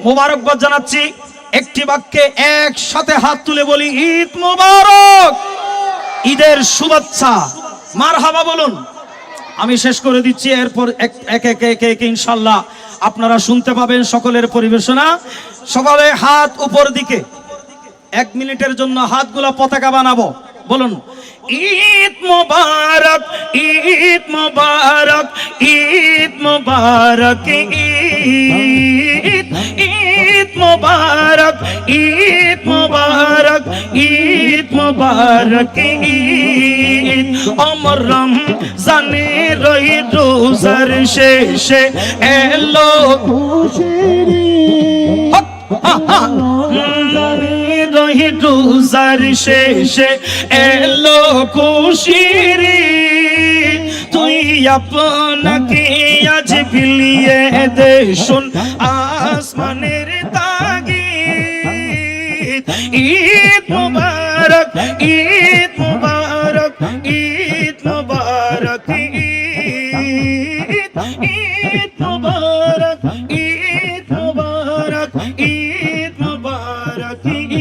মোবারকবাদ জানাচ্ছি। একটি বাক্যে একসাথে হাত তুলে বলি, ঈদ মোবারক, ঈদের শুভেচ্ছা, মারহাবা বলুন। আমি শেষ করে দিচ্ছি, এরপর এক ইনশাআল্লাহ আপনারা শুনতে পাবেন সকলের পরিবেশনা। সকলে হাত উপর দিকে, 1 মিনিটের জন্য হাতগুলো পতাকা বানাবো। বলুন, ঈদ মোবারক, ঈদ মোবারক, ঈদ মোবারক, ঈদ, ঈদ মোবারক, ঈদ মোবারক, ঈদ মোবারক, ঈদ। ওমর রমজানের রোজার শেষে এলো খুশির রোজার শেষে এলো খুশির, তুই আপনাকে আজ বিলিয়ে দে শুন আসমানের তাগিদ। ঈদ মুবারক, ঈদ মুবারক, ঈদ মুবারক, ঈদ, ঈদ মুবারক, ঈদ মুবারক, ঈদ মুবারক, ঈদ,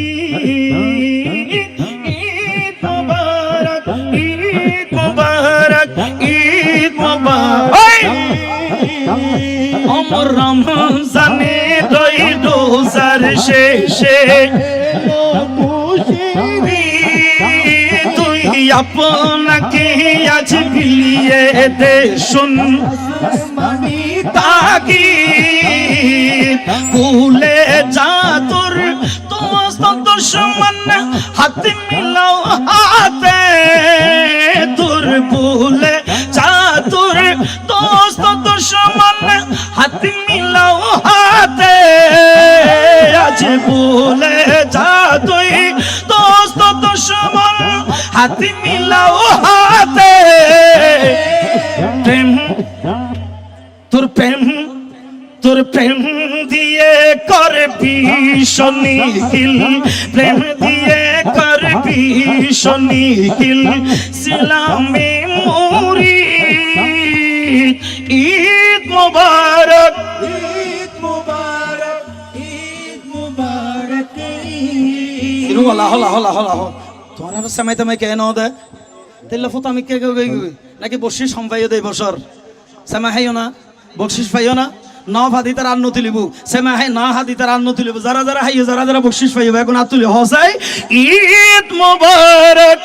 ঈদ মুবারক, ঈদ মুবারক, ঈদ মুবারক। ওমর রমজানের রোজার শেষে তুই আপনাকে আজ বিলিয়ে দে শুন তাগিদ। ভুলে যা তোর দুশ্মন, হাত মিলাও হাতে, তোর ভুলে যা তোর দোস্ত দুশ্মন, হাত মিলাও হাতে। আজ ভুলে যা তুই দোস্ত দুশ্মন, হাত মিলাও হাতে। প্রেম, তোর প্রেম, তোর প্রেম দিয়ে করবি শনিকিল, প্রেম দিয়ে করবি শনিকিল, সিলামে মুরিদ। ঈদ মুবারক, ঈদ মুবারক, ঈদ মুবারক। হলা হলা হলা হলা তোমার সময় তুমি কেন দে তেল ফটো আমি কে নাকি বসিস সম্পাইও দেয় বছর সময় হাইও না, বকশিস পাইও না, না হাদি তার আন্ন তুলিব, সেমা হাই না হাদি তার আন্ন তুলিব, যারা যারা হাইও যারা যারা বকশিস পাইব এখন আর তুলি হসাই। ঈদ মুবারক।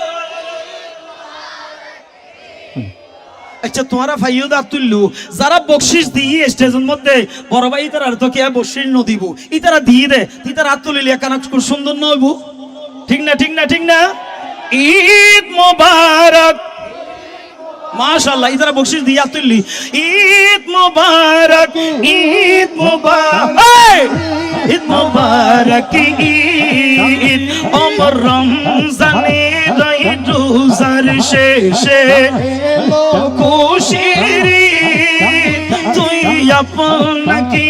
আচ্ছা তোমারা ফাইও দা তুললু, যারা বকশিস দিয়ে স্টেজের মধ্যে বড় ভাই তার তো কে বকশিস ন দিব, ই তারা দিয়ে দে, তি তার হাত তুলিলি একান সুন্দর নইব, ঠিক না ঠিক না ঠিক না। ঈদ মুবারক, মাশাআল্লাহ, ইদারা বকশিশ দিয়া তুললি। ঈদ মুবারক, ঈদ মুবারক, ঈদ মুবারক, ঈদ। ওমর রমজানের রোজার শেষে খুশির, তুই আপনাকে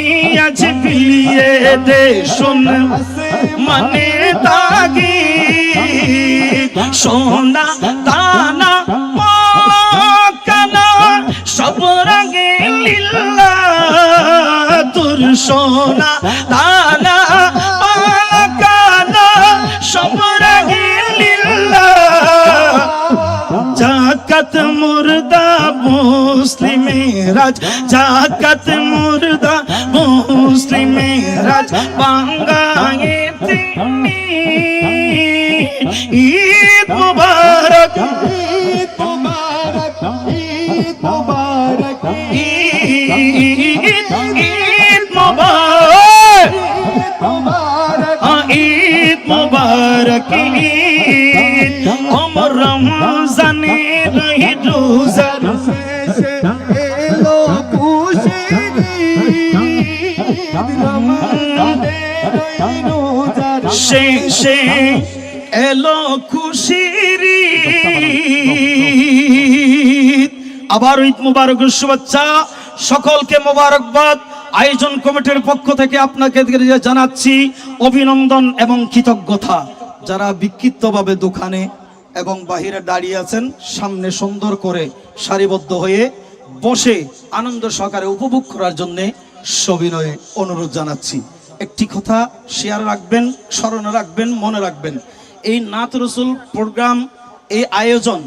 আজ বিলিয়ে দে শুন মানে তাগিদ। সোনা দানা সব রঙে লীলা, তোর সোনা দানা পাকানা সব রঙে লীলা। জাকাত মুর্দা মুসলিমেরাজ, জাকাত মুর্দা মুসলিমেরাজ বাঙ্গায়ে তিনি। ঈদ মুবারক, ঈদ মুবারক, ঈদ মুবারক, ঈদ, ঈদ মুবারক, ঈদ মুবারক, ঈদ। ওমর রমজানের রোজার শেষে এলো খুশির, রমজানের শেষে এলো খুশির। আবার ঈদ মুবারকের শুভেচ্ছা, সকলকে মোবারকবাদ। আয়োজন কমিটির পক্ষ থেকে আপনাকে জানাচ্ছি অভিনন্দন এবং কৃতজ্ঞতা। যারা বিক্ষিপ্তভাবে দোকানে এবং বাহিরে দাঁড়িয়ে আছেন, সামনে সুন্দর করে সারিবদ্ধ হয়ে বসে আনন্দ সহকারে উপভোগ করার জন্য সবিনয়ে অনুরোধ জানাচ্ছি। একটি কথা শেয়ার রাখবেন, স্মরণে রাখবেন, মনে রাখবেন, এই নাত রসুল প্রোগ্রাম, এই আয়োজন,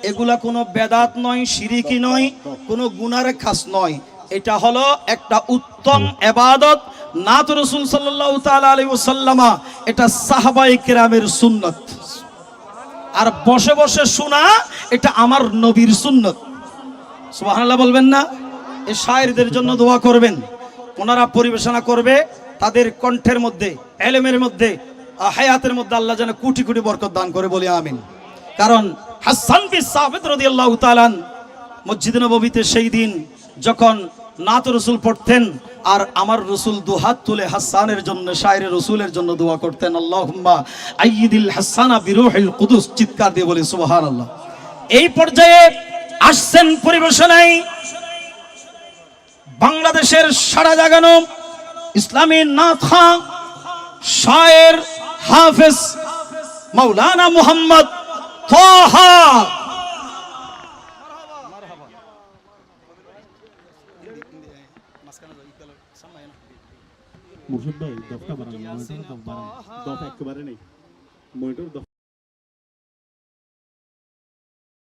এগুলা কোনো বেদাত নয়, শিরিকি নয়, কোনো গুনার খাস নয়। এটা হলো একটা উত্তম ইবাদত। নাত রসুল সাল্লাল্লাহু তাআলা আলাইহি ওয়াসাল্লামা, এটা সাহাবায়ে কেরামের সুন্নাত। আর বসে বসে শোনা, এটা আমার নবীর সুন্নাত। সুবহানাল্লাহ বলবেন না? এই শায়েরদের জন্য দোয়া করবেন, ওনারা পরিবেশনা করবে, তাদের কণ্ঠের মধ্যে, ইলমের মধ্যে, হায়াতের মধ্যে আল্লাহ যেন কোটি কোটি বরকত দান করে, বলি আমিন। কারণ হাসান বিন সাবিত রাদিয়াল্লাহু তাআলা মসজিদে নববীতে সেই দিন যখন নাত রসুল পড়তেন, আর আমার রসুল দুহাত তুলে হাসানের জন্য, শায়ের রসুলের জন্য দোয়া করতেন, আল্লাহুম্মা আইয়িদিল হাসানা বিরূহিল কুদুস, চিৎকার দিয়ে বলি সুবহানাল্লাহ। এই পর্যায়ে আসছেন পরিবেশনায় বাংলাদেশের সারা জাগানো ইসলামী নাথা, শায়ের, হাফেজ মাওলানা মুহাম্মদ তাহা। মুর্শিদ ভাই দফটা বাড়ান, মনিটর দফ বাড়ান, দফ একেবারে নেই, মনিটর দফ